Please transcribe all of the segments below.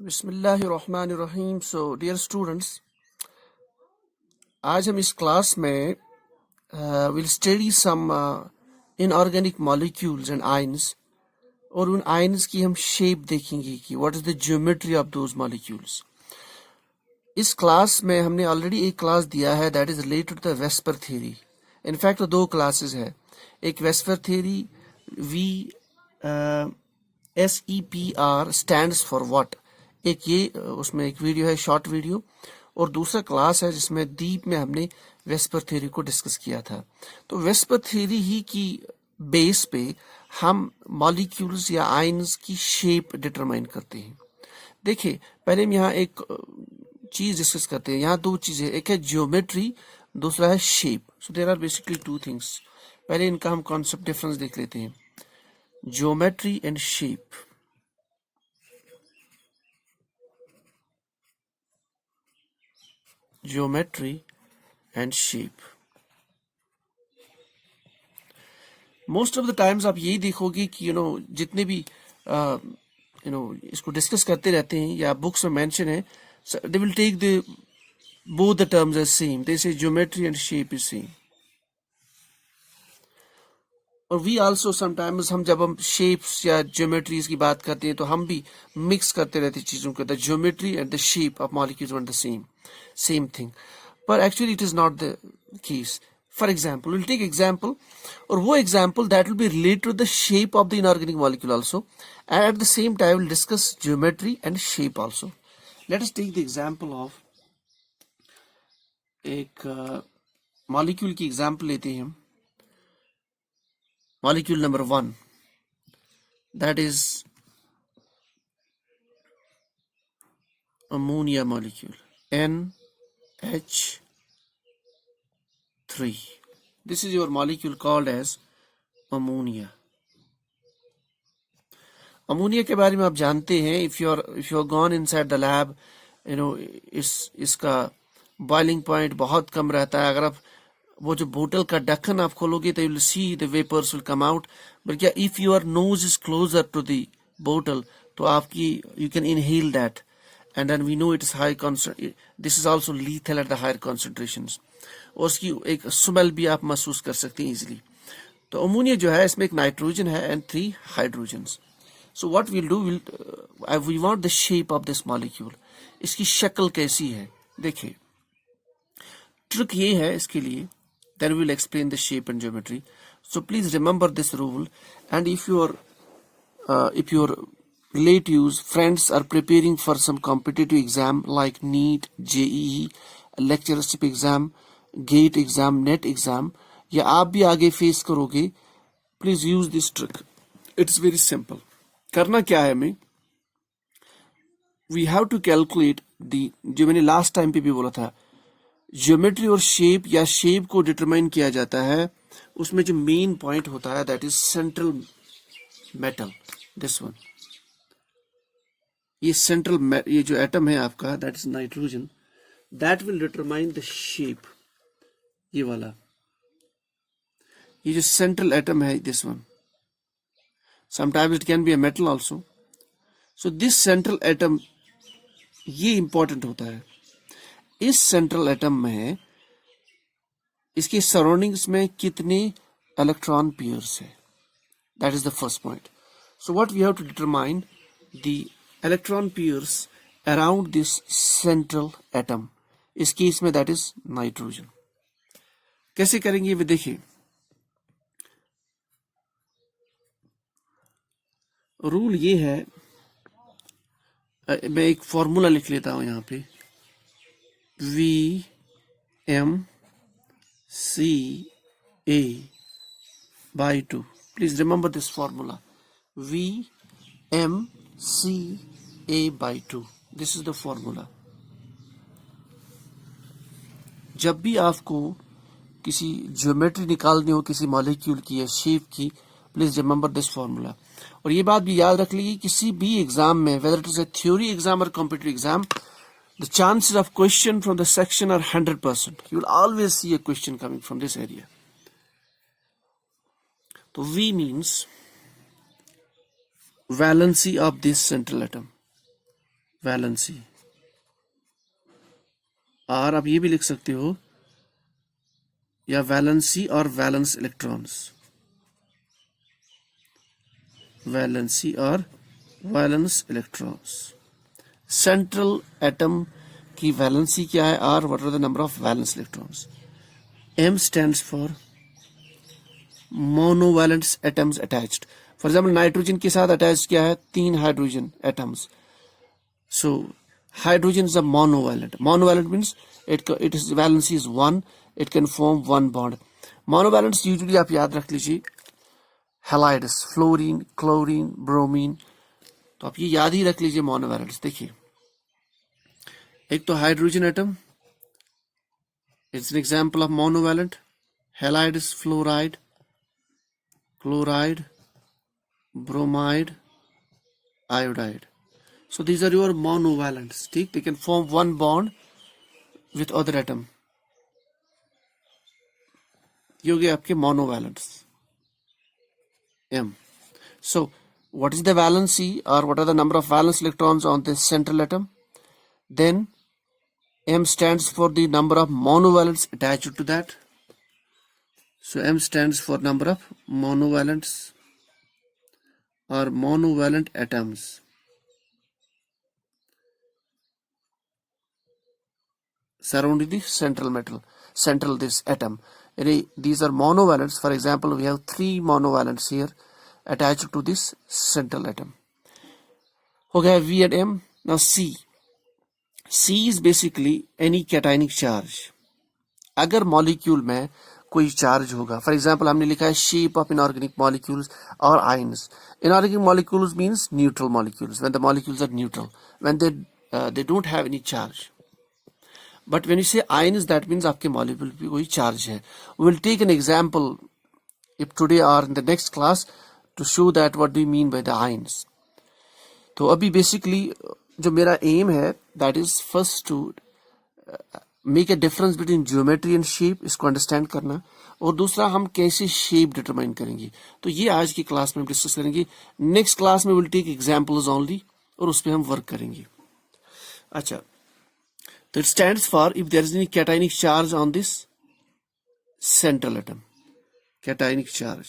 बिस्मिल्लाहिर्रहमानिर्रहीम। So dear students, आज हम इस क्लास में will study some inorganic molecules and ions, और उन आयंस की हम शेप देखेंगे कि what is the geometry of those molecules. इस क्लास में हमने ऑलरेडी एक क्लास दिया है that is related to the VSEPR theory. In fact दो क्लासेस है, एक VSEPR theory VSEPR stands for what, एक ये उसमें एक वीडियो है, शॉर्ट वीडियो, और दूसरा क्लास है जिसमें डीप में हमने वेस्पर थ्योरी को डिस्कस किया था। तो वेस्पर थ्योरी ही की बेस पे हम मॉलिक्यूल्स या आयंस की शेप डिटरमाइन करते हैं। देखिए, पहले हम यहाँ एक चीज डिस्कस करते हैं। यहाँ दो चीजें, एक है ज्योमेट्री, दूसरा है shape. So there are basically two things. पहले इनका हम कॉन्सेप्ट डिफरेंस देख लेते हैं, geometry and shape. Geometry and shape, most of the times आप यही देखोगे कि जितने भी इसको डिस्कस करते रहते हैं या बुक्स में मेंशन है, they will take the both the terms as same. They say geometry and shape is same. और वी आल्सो समटाइम्स हम जब हम शेप्स या ज्योमेट्रीज की बात करते हैं तो हम भी मिक्स करते रहते हैं चीजों को। The geometry and the shape of molecules are the same thing, पर actually it is not the case. For example, will take example, और वो example that will be related to the shape of the inorganic molecule also, and at the same time will discuss geometry and shape also. Let us take the example of एक molecule की example लेते हैं हम। Molecule number 1, that is ammonia molecule, NH3. This is your molecule called as ammonia. Ammonia के बारे में आप जानते हैं, if you are gone inside the lab, इसका बॉइलिंग पॉइंट बहुत कम रहता है। अगर आप वो जो बोतल का ढक्कन आप खोलोगे तो you will see the vapours will come out, but क्या if your nose is closer to the बोतल तो आपकी you can inhale that, and then we know it is high concentration. This is also lethal at the higher concentrations, और उसकी एक smell भी आप महसूस कर सकते हैं इजिली। तो अमोनिया जो है, इसमें एक नाइट्रोजन है and 3 hydrogens. So what will do, we want the shape of this molecule. इसकी शक्ल कैसी है, देखिए ट्रिक ये है इसके लिए, then we will explain the shape and geometry. So please remember this rule, and if your relatives, friends are preparing for some competitive exam like NEET, JEE, lectureship exam, GATE exam, NET exam, या आप भी आगे face करोगे, please use this trick. It's very simple. करना क्या है हमें, we have to calculate the, जो मैंने लास्ट टाइम पे भी बोला था, ज्योमेट्री और शेप या शेप को डिटरमाइन किया जाता है, उसमें जो मेन पॉइंट होता है that is central metal, this one. ये सेंट्रल, ये जो एटम है आपका that is nitrogen, that will determine the shape. ये वाला, ये जो सेंट्रल एटम है this one, sometimes it can be a metal also. So this central atom, ये इंपॉर्टेंट होता है। इस सेंट्रल एटम में, इसके सराउंडिंग्स में कितने इलेक्ट्रॉन पेयर्स है, that is the first point. So what we have to determine the electron pairs around this central atom, इस केस में दैट इज नाइट्रोजन। कैसे करेंगे वे देखिए, रूल ये है, मैं एक फॉर्मूला लिख लेता हूं यहां पे, VMCA/2. Please remember this formula, VMCA/2. This is the formula. जब भी आपको किसी ज्योमेट्री निकालनी हो किसी मॉलिक्यूल की या शेप की, प्लीज रिमेंबर दिस फॉर्मूला। और ये बात भी याद रख लीजिए, किसी भी एग्जाम में, whether it is a theory exam और competitive exam, the chances of question from the section are 100%. You will always see a question coming from this area. So V means valency of this central atom. Valency, और आप ये भी लिख सकते हो या valency और वैलेंस इलेक्ट्रॉन्स, वैलेंसी और वैलेंस इलेक्ट्रॉन्स। सेंट्रल एटम की वैलेंसी क्या है? Or, what are the number of valence electrons. M stands for monovalence atoms attached. For example nitrogen के साथ अटैच क्या है? 3 hydrogen atoms. So hydrogen is a monovalent. Monovalent means it is valency is 1, it can form 1 bond. Monovalents usually आप याद रख लीजिए halides, fluorine, chlorine, bromine, तो आप ये याद ही रख लीजिए मोनोवैलेंट्स। देखिए एक तो hydrogen atom, it's an example of monovalent. Halide is fluoride, chloride, bromide, iodide. So these are your monovalents. ठीक, they can form one bond with other atom. ये हो गए आपके monovalents. M. So what is the valency or what are the number of valence electrons on this central atom? Then M stands for the number of monovalents attached to that. So M stands for number of monovalents or monovalent atoms surrounding the central this atom. These are monovalents. For example, we have 3 monovalents here attached to this central atom. Okay, V and M. Now C. C is basically any cationic charge. अगर molecule में कोई charge होगा, for example हमने लिखा है shape of inorganic molecules और ions. Inorganic molecules means neutral molecules, when the molecules are neutral, when they don't have any charge. But when you say ions, that means आपके molecule पे कोई charge है। We will take an example if today और in the next class to show that what do you mean by the ions. तो अभी basically जो मेरा aim है that is first to make a difference between geometry and shape, इसको understand करना, और दूसरा हम कैसे शेप डिटरमाइन करेंगे। तो ये आज की क्लास में हम डिस्कस करेंगे। नेक्स्ट क्लास में विल टेक एग्जांपल्स ओनली और उस पर हम वर्क करेंगे। अच्छा, तो it stands for if there is any cationic charge on this central atom, cationic charge,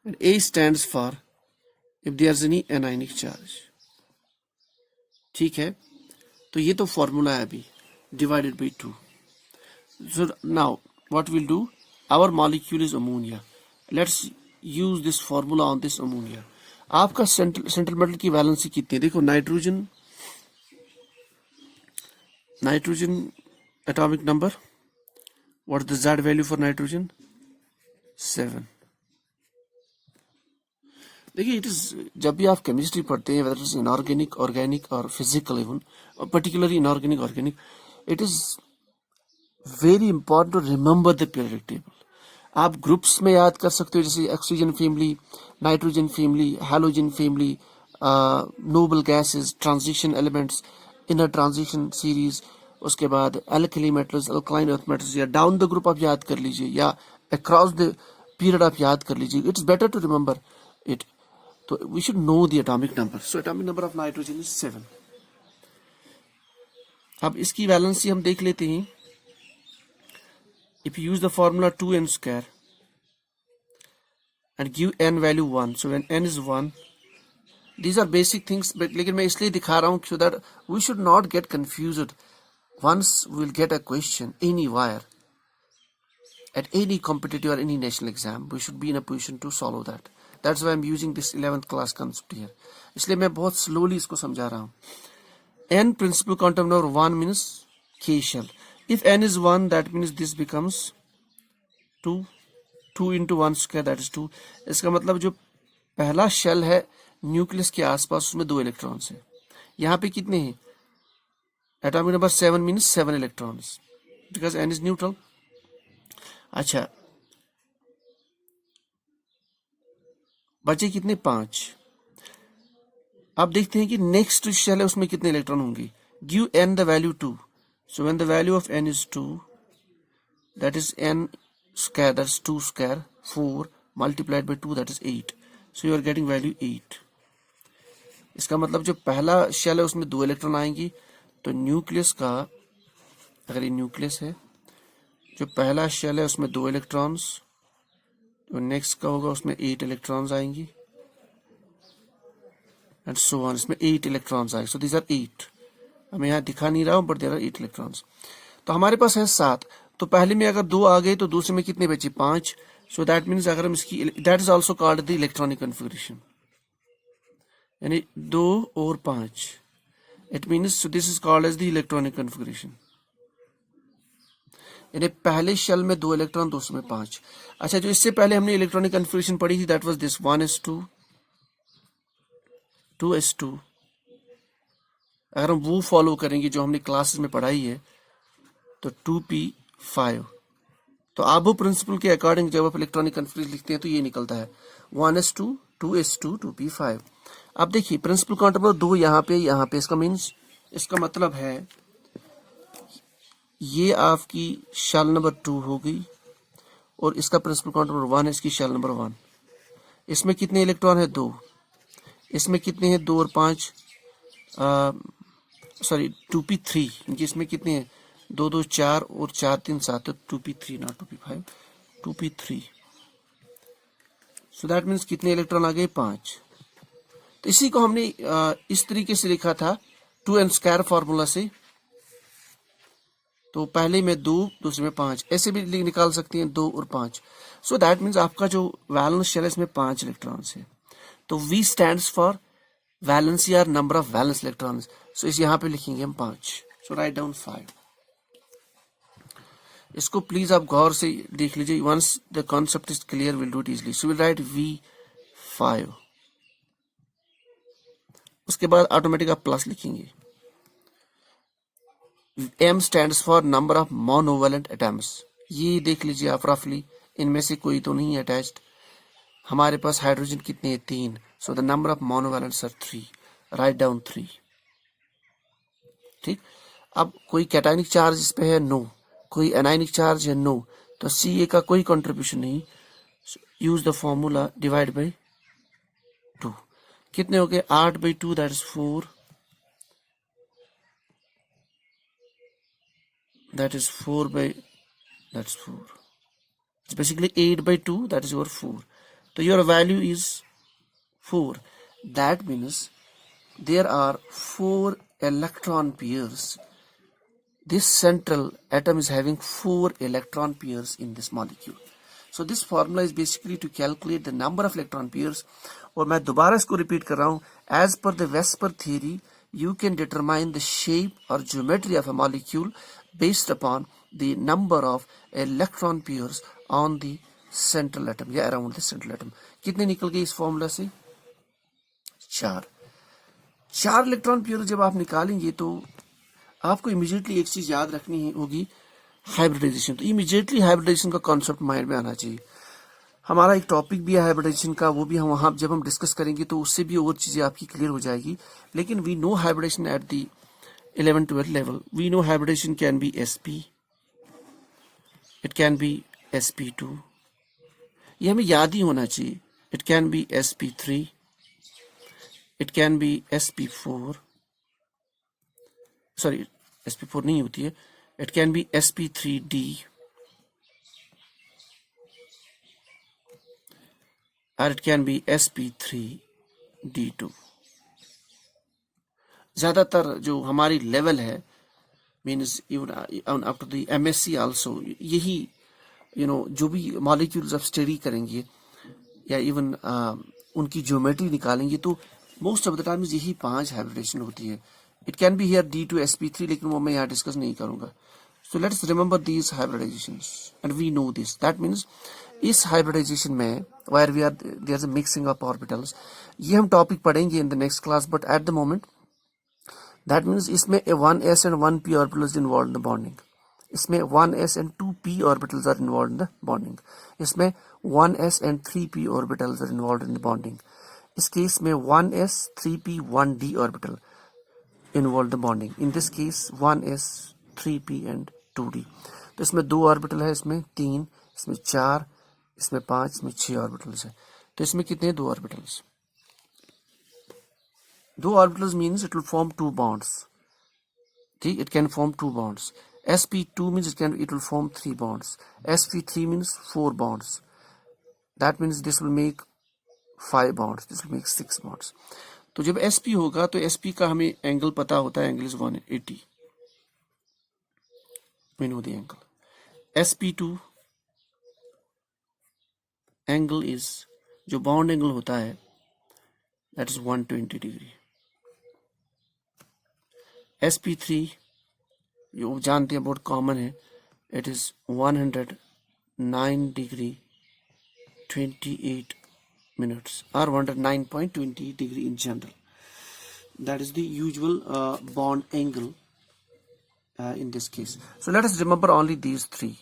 and A stands for if there is any anionic charge. ठीक है, तो ये तो फॉर्मूला है अभी, divided by 2. So now what we'll do, our molecule is ammonia. Let's use this formula on this ammonia. आपका central metal की valency कितनी है? देखो nitrogen atomic number, what is the Z value for nitrogen? 7। देखिए it is, जब भी आप chemistry पढ़ते हैं, वेदर इज इनऑर्गेनिक, ऑर्गेनिक और physical, even particularly inorganic, organic, it is very important to remember the periodic table. आप groups में याद कर सकते हो, जैसे oxygen family, nitrogen family, halogen family, noble gases, transition elements, inner transition series, उसके बाद alkali metals, alkaline earth metals, या डाउन द ग्रुप आप याद कर लीजिए, या अक्रॉस द पीरियड आप याद कर लीजिए। It's better to remember it. तो we should know the atomic number. So atomic number of nitrogen is 7। अब इसकी वैलेंसी हम देख लेते हैं। If you use the formula 2n square and give n value 1, so when n is 1, these are basic things, लेकिन मैं इसलिए दिखा रहा हूं so that we should not get confused once we will get a question any wire at any competitive or any national exam. We should be in a position to solve that. That's why I'm using this 11th class concept here. इसलिए मैं बहुत slowly इसको समझा रहा हूं। n principal quantum number 1 means K shell. If n is 1, that means this becomes 2. 2 into 1 square, that is 2. इसका मतलब जो पहला शेल है न्यूक्लियस के आसपास, उसमें 2 इलेक्ट्रॉन्स हैं। यहाँ पे कितने हैं? Atomic number 7 means 7 electrons, because n is neutral. अच्छा, बचे कितने? 5। अब देखते हैं कि नेक्स्ट शेल है उसमें कितने इलेक्ट्रॉन होंगे। Give n the value 2, so when the value of n is 2, that is n square, that is 2 square, 4 multiplied by 2, that is 8. So you are getting value 8. इसका मतलब जो पहला शेल है उसमें 2 इलेक्ट्रॉन आएंगी, तो न्यूक्लियस का, अगर ये न्यूक्लियस है, जो पहला शेल है उसमें 2 इलेक्ट्रॉन्स, तो नेक्स्ट का होगा उसमें 8 इलेक्ट्रॉन्स आएंगी, एंड सो ऑन, इसमें 8 इलेक्ट्रॉन्स आएंगे। सो दीज आर 8, हमें यहाँ दिखा नहीं रहा हूँ बट देयर आर 8 इलेक्ट्रॉन्स। तो हमारे पास है 7, तो पहले में अगर 2 आ गए तो दूसरे में कितने बचे, 5। सो दैट मीन्स अगर हम इसकी, that is also called the electronic configuration, यानी 2 और 5, it means this is called as the electronic configuration, यानी पहले शेल में 2 इलेक्ट्रॉन, दूसरे में 5। अच्छा, जो इससे पहले हमने इलेक्ट्रॉनिक कन्फिगरेशन पढ़ी थी, that was this 1s2 2s2। अगर हम वो फॉलो करेंगे जो हमने क्लासेस में पढ़ाई है, तो 2p5। तो आबो प्रिंसिपल के अकॉर्डिंग जब आप इलेक्ट्रॉनिक कन्फिगरेशन लिखते हैं तो ये निकलता है 1s2 2s2 2p5। अब देखिए प्रिंसिपल काउंटर पर 2 यहाँ पे, इसका मीन्स, इसका मतलब है ये आपकी शेल नंबर 2 हो गई, और इसका प्रिंसिपल काउंटर नंबर 1 है, इसकी शेल नंबर 1। इसमें कितने इलेक्ट्रॉन है, 2। इसमें कितने हैं, 2 और 5, सॉरी 2p3, क्योंकि इसमें कितने हैं, 2 2 4 और 4 3 7, तो 2p3 not 2p5, 2p3। So that means कितने इलेक्ट्रॉन आ गए, 5। तो इसी को हमने इस तरीके से लिखा था 2n² फॉर्मूला से, तो पहले में 2, दूसरे में 5, ऐसे भी निकाल सकते हैं 2 और 5। सो दैट मीन्स आपका जो वैलेंस शेल है इसमें 5 इलेक्ट्रॉन्स है, तो V स्टैंड्स फॉर वैलेंसी और नंबर ऑफ वैलेंस इलेक्ट्रॉन्स। सो इस यहाँ पे लिखेंगे हम 5, सो राइट डाउन 5। इसको प्लीज आप गौर से देख लीजिए, once the concept is clear will do it easily. So will write V5, उसके बाद ऑटोमेटिक आप प्लस लिखेंगे। M stands for number of monovalent atoms, ये देख लीजिए आप रफली, इनमें से कोई तो नहीं अटैच्ड। हमारे पास हाइड्रोजन कितने हैं, 3, so the number of monovalents are 3, write down 3। ठीक, अब कोई कैटायनिक चार्ज इस पे है, नो। कोई एनायनिक चार्ज है, नो। तो Ca का कोई कंट्रीब्यूशन नहीं, use the formula, divide by 2। कितने हो गए, 8/2, that is 4, that is 4 by, that's 4, it's basically 8/2, that is your 4. So your value is 4. That means there are 4 electron pairs. This central atom is having 4 electron pairs in this molecule. So this formula is basically to calculate the number of electron pairs. और मैं दोबारा इसको repeat कर रहा हूँ, as per the Vesper theory you can determine the shape or geometry of a molecule based upon the number of electron pairs on the central atom या around the central atom। कितने निकल गए इस formula से, 4 electron pair जब आप निकालेंगे तो आपको इमीडिएटली एक चीज याद रखनी होगी, हाइब्रिडाइजेशन। तो इमीडिएटली हाइब्रिडाइजेशन का कॉन्सेप्ट माइंड में आना चाहिए। हमारा एक टॉपिक भी है हाइब्रिडाइजेशन का, वो भी हम वहां जब हम डिस्कस करेंगे तो उससे भी और चीजें आपकी क्लियर हो जाएगी। लेकिन we know hybridization at the 11-12 level, we know hybridization can be sp, it can be sp2, ये हमें याद ही होना चाहिए। it can be sp3, it can be sp4, sorry sp4 नहीं होती है, it can be sp3d or it can be sp3d2। ज्यादातर जो हमारी लेवल है, means even up to the MSc also, यही जो भी मॉलिक्यूल्स आप स्टडी करेंगे या इवन उनकी ज्योमेट्री निकालेंगे तो मोस्ट ऑफ द टाइम्स यही 5 हाइब्रिडेशन होती है। It can be here D2sp3, लेकिन वो मैं यहाँ डिस्कस नहीं करूंगा। So let's remember these hybridisations and we know this. That means इस हाइब्रिडाइजेशन में where we are there is a mixing of orbitals, ये हम टॉपिक पढ़ेंगे in the next class, but at the moment that means इसमें 1s and 1p orbitals involved in the bonding, इसमें 1s and 2p orbitals are involved in the bonding, इसमें 1s and 3p orbitals are involved in the bonding, इस case में 1s 3p 1d orbital involved the bonding, in this case 1s 3p and 2d। तो इसमें 2 orbital है, इसमें 3, इसमें 4, इसमें 5, इसमें 6 ऑर्बिटल्स है। तो इसमें कितने 2 ऑर्बिटल्स, दो orbitals means it will form two bonds, ठीक, it can form two bonds. sp2 means it will form three bonds. sp3 means four bonds. That means this will make five bonds, this will make six bonds. तो जब sp होगा तो sp का हमें angle पता होता है, angle is 180. we know the angle. sp2 angle is, जो बॉन्ड एंगल होता है, that is 120 degree. sp3 जो जानते हैं बहुत कॉमन है, it is 109 degree 28 minutes or 109.20 degree in general. That is the usual bond angle in this case. So let us remember only these three.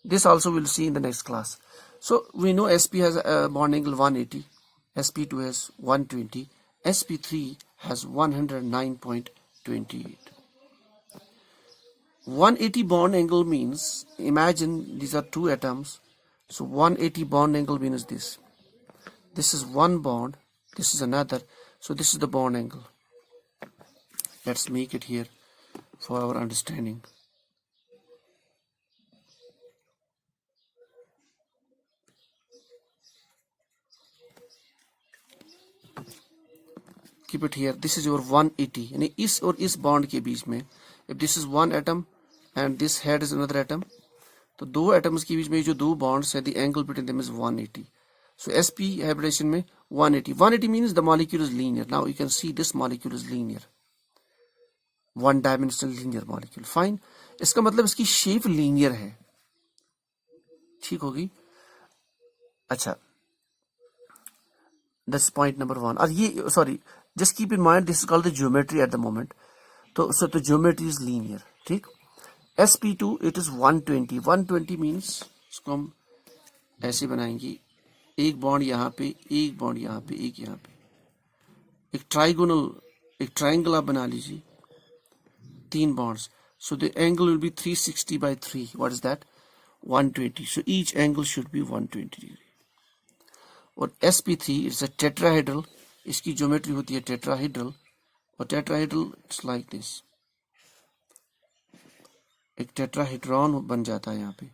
This also we'll see in the next class. So we know sp has a bond angle 180, sp2 has 120, sp3 has 109.28. 180 bond angle means, imagine these are two atoms, so 180 bond angle means this. This is one bond, this is another, so this is the bond angle. Let's make it here for our understanding. Keep it here. This is your 180. यानी इस और इस bond के बीच में, if this is one atom and this head is another atom, तो दो atoms के बीच में जो दो बॉन्ड्स है, the angle between them is 180. So sp hybridization में 180. 180 means the molecule is linear. Now you can see this molecule is linear, one dimensional linear molecule. Fine. इसका मतलब इसकी शेप लीनियर है, ठीक होगी. अच्छा, that's point number one. और ये sorry, just keep in mind this is called the geometry at the moment. So the geometry is linear, ठीक. sp2 it is 120. 120 means इसको हम ऐसे बनाएंगे, एक बॉन्ड यहाँ पे, एक बॉन्ड यहाँ पे, एक यहाँ पे, एक ट्राइगोनल, एक ट्राइंगल आप बना लीजिए, तीन bonds. So the angle will be 360 by 3. What is that? 120. So each angle should be 120 degree. और sp3 is a tetrahedral, इसकी ज्योमेट्री होती है tetrahedral, और tetrahedral it's like this, एक tetrahedron बन जाता है यहाँ पे.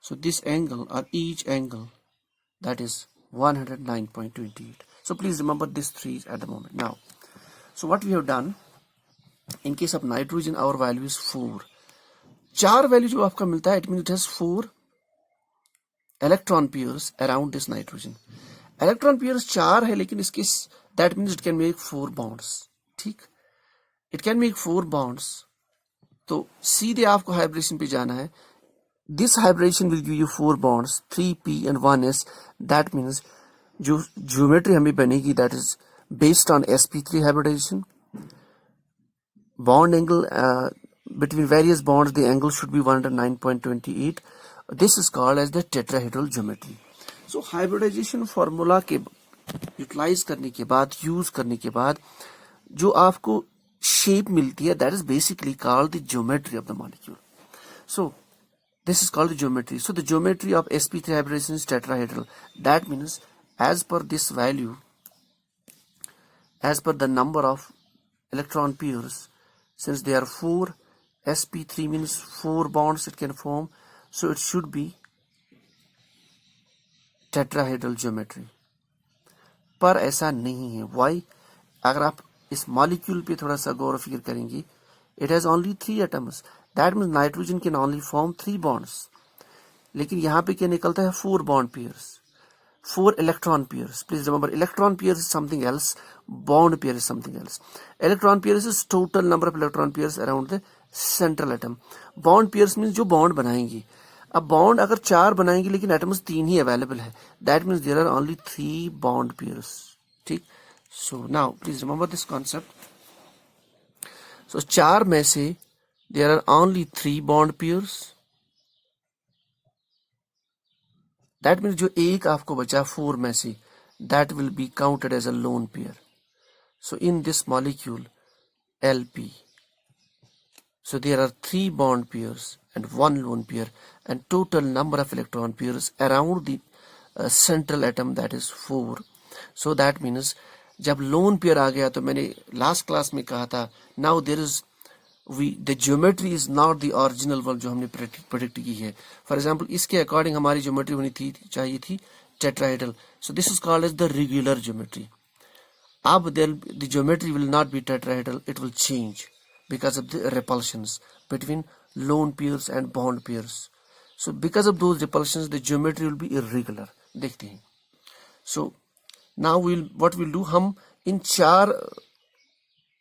So this angle or each angle, that is 109.28. So please remember these three at the moment. Now, so what we have done, in case of nitrogen our value is 4. चार value जो आपका मिलता है, it means it has 4 electron pairs around this nitrogen. Electron pairs 4 है, लेकिन इसके that means it can make 4 bonds, ठीक, it can make 4 bonds. तो सीधे आपको हाइब्रिडेशन पे जाना है. This hybridization will give you 4 bonds, 3p and 1s. That means जो ज्योमेट्री हमें बनेगी, that is based on sp3 hybridization. Bond angle between various bonds, the angle should be 109.28. This is called as the tetrahedral geometry. So hybridization formula के utilise करने के बाद, use करने के बाद जो आपको शेप मिलती है, that is basically called the geometry of the molecule. So this is called the geometry. So the geometry of sp3 hybridization is tetrahedral. That means as per this value, as per the number of electron pairs, since there are 4, sp3 means 4 bonds it can form, so it should be tetrahedral geometry. पर ऐसा नहीं है. Why? अगर आप इस molecule पे थोड़ा सा गौर फिक्र करेंगे, it has only 3 atoms. That means nitrogen can only form 3 bonds. लेकिन यहाँ पे क्या निकलता है, 4 bond pairs, 4 electron pairs. Please remember, electron pairs is something else, bond pair is something else. Electron pairs is total number of electron pairs around the central atom. Bond pairs means जो bond बनाएंगे. अब bond अगर 4 बनाएंगे लेकिन atoms 3 ही available है, that means there are only 3 bond pairs, ठीक. So now please remember this concept. So 4 में से there are only 3 bond pairs. That means जो एक आपको बचा 4 में से, that will be counted as a lone pair. So in this molecule LP, so there are 3 bond pairs and 1 lone pair, and total number of electron pairs around the central atom, that is 4. So that means जब lone pair आ गया तो मैंने last class में कहा था, now there is the geometry is not the original one जो हमने प्रेडिक्ट की है. फॉर एग्जाम्पल इसके अकॉर्डिंग हमारी ज्योमेट्री होनी थी, चाहिए थी tetrahedral. So this is called as the regular geometry. अब the geometry will not be tetrahedral, it will change because of the repulsions between lone pairs and bond pairs. So because of those repulsions the geometry will be irregular. देखते हैं. So now what we'll do, हम इन 4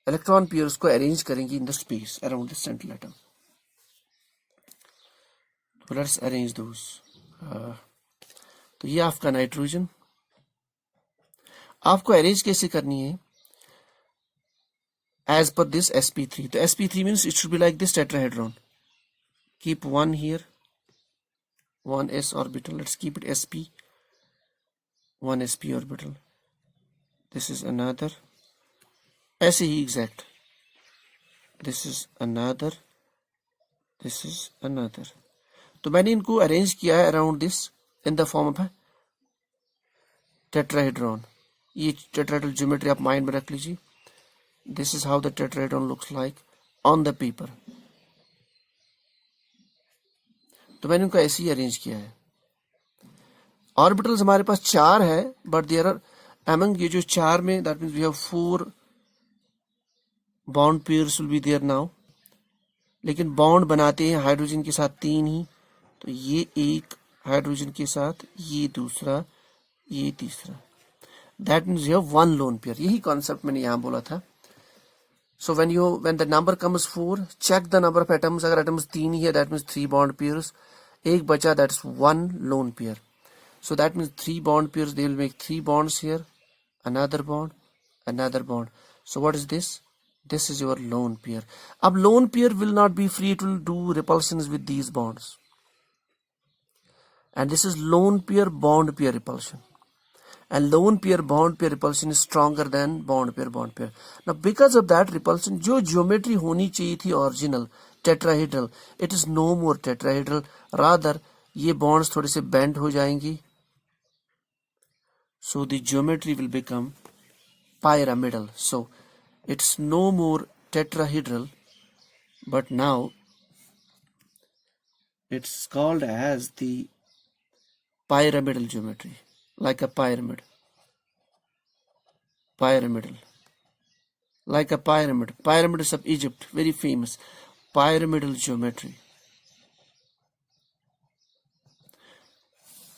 electron pairs को arrange करेंगे in the space around the central atom. So let's arrange those. तो ये आपका nitrogen. आपको arrange कैसे करनी है? As per this sp3. तो sp3 means it should be like this tetrahedron. Keep 1 here, 1 s orbital. Let's keep it sp, 1 sp orbital. This is another. ऐसे ही exact. This is another. This is another. तो मैंने इनको arrange किया है around this in the form of tetrahedron. ये tetrahedral geometry आप mind में रख लीजिए. This is how the tetrahedron looks like on the paper. तो मैंने उनको ऐसे ही अरेंज किया है. ऑर्बिटल्स हमारे पास 4 है, बट देयर आर अमंग ये जो 4 में that means we have 4 bond pairs will be there now. लेकिन बॉन्ड बनाते हैं हाइड्रोजन के साथ 3 ही. तो ये एक हाइड्रोजन के साथ, ये दूसरा, ये तीसरा. That means you have 1 lone pair. यही कॉन्सेप्ट मैंने यहाँ बोला था. So when the number comes 4, check the number of atoms. अगर एटम्स 3 ही है दैट मीन्स 3 बॉन्ड पेयर्स. एक बचा that is 1 lone pair. So that means 3 bond pairs, they will make 3 bonds here, another bond, another bond. So what is this? This is your lone pair. अब lone pair will not be free, it will do repulsions with these bonds. And this is lone pair bond pair repulsion. And lone pair bond pair repulsion is stronger than bond pair. Now because of that repulsion, जो geometry होनी चाहिए थी original tetrahedral, it is no more tetrahedral. Rather ये bonds थोड़े से bend हो जाएंगी. So the geometry will become pyramidal. So it's no more tetrahedral, but now it's called as the pyramidal geometry, like a pyramid. Pyramidal, like a pyramid. Pyramids of Egypt, very famous. Pyramidal geometry.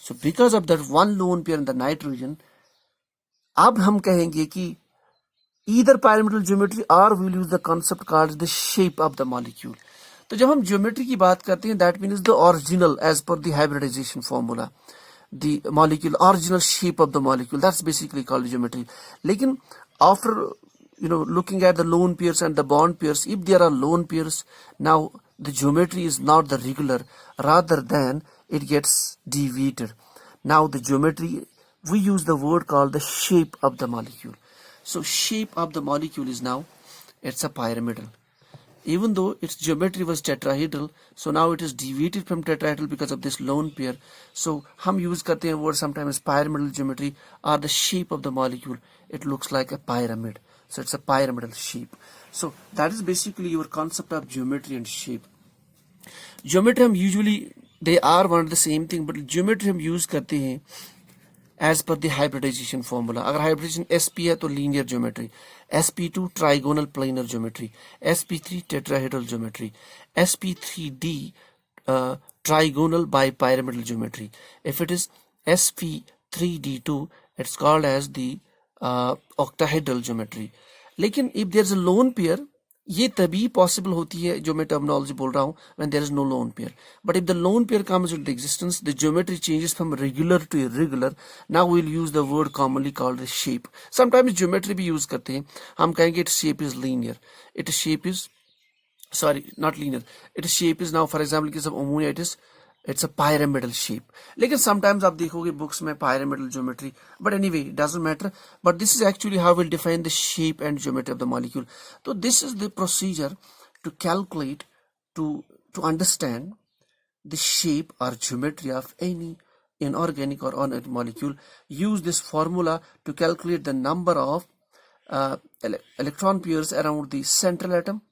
So because of that 1 lone pair in the nitrogen, अब हम कहेंगे कि either pyramidal geometry or we'll use the concept called the shape of the molecule. तो जब हम geometry की बात करते हैं that means the original as per the hybridization formula, the molecule original shape of the molecule, that's basically called geometry. लेकिन after looking at the lone pairs and the bond pairs, if there are lone pairs, now the geometry is not the regular, rather than it gets deviated. Now the geometry, we use the word called the shape of the molecule. So shape of the molecule is now, it's a pyramidal. Even though its geometry was tetrahedral, so now it is deviated from tetrahedral because of this lone pair. So हम use करते हैं word sometimes pyramidal geometry or the shape of the molecule. It looks like a pyramid. So it's a pyramidal shape. So that is basically your concept of geometry and shape. Geometry हम usually they are one of the same thing, but geometry हम use करते हैं as per the hybridization formula. अगर hybridization sp है तो linear geometry, sp2 trigonal planar geometry, sp3 tetrahedral geometry, sp3d trigonal bipyramidal geometry. If it is sp3d2, it's called as the octahedral geometry. लेकिन if there is a lone pair, ये तभी possible होती है जो मैं terminology बोल रहा हूँ when there is no lone pair. But if the lone pair comes into existence, the geometry changes from regular to irregular. Now we'll use the word commonly called the shape. Sometimes geometry भी use करते हैं. हम कहेंगे its shape is linear. Its shape is, sorry, not linear. Its shape is now, for example, in case of ammonia, it's a pyramidal shape. लेकिन sometimes आप देखोगे books में pyramidal geometry, but anyway it doesn't matter. But this is actually how we'll define the shape and geometry of the molecule. So this is the procedure to calculate, to understand the shape or geometry of any inorganic or organic molecule. Use this formula to calculate the number of electron pairs around the central atom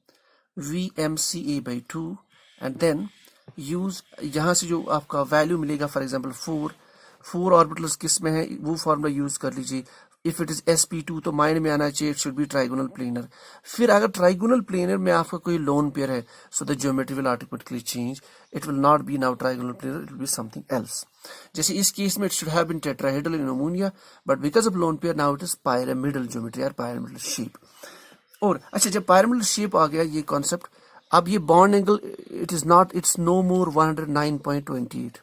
VMCA by 2 and then use यहाँ से जो आपका value मिलेगा for example 4 orbitals किस में है वो formula use कर लीजिए. इफ इट इज sp2 तो माइंड में आना चाहिए it should be trigonal planar. फिर अगर ट्राइगोनल प्लेनर में आपका कोई लोन पेयर है so the geometry will automatically change. It will not be now trigonal planar, it will be something else. जैसे इस केस में it should have been tetrahedral in ammonia but because of lone pair now it is pyramidal geometry और pyramidal shape. और अच्छा जब pyramidal shape आ गया ये concept, अब ये bond angle it's no more 109.28.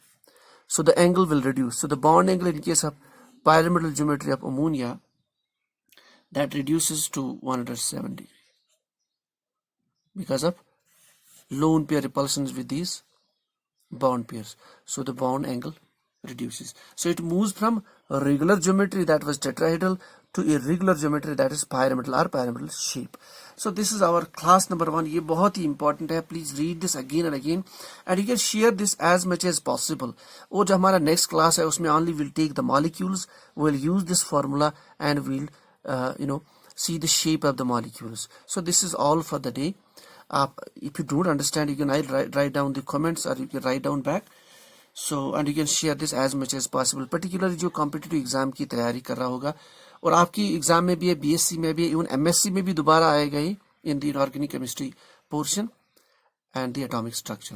so the angle will reduce. So the bond angle in case of pyramidal geometry of ammonia that reduces to 170 because of lone pair repulsions with these bond pairs. So the bond angle reduces. So it moves from regular geometry that was tetrahedral to irregular geometry that is pyramidal or pyramidal shape. So this is our class number 1. ये बहुत ही important है. Please read this again and again and you can share this as much as possible. और जो हमारा next class है उसमें only we'll take the molecules, we'll use this formula and we'll see the shape of the molecules. So this is all for the day. If you don't understand you can write down the comments or you can write down back. So and you can share this as much as possible. Particularly जो competitive exam की तैयारी कर रहा होगा और आपकी exam में भी है, बीएससी में भी है, इवन एमएससी में भी दोबारा आएगा ही in the inorganic chemistry portion and the atomic structure.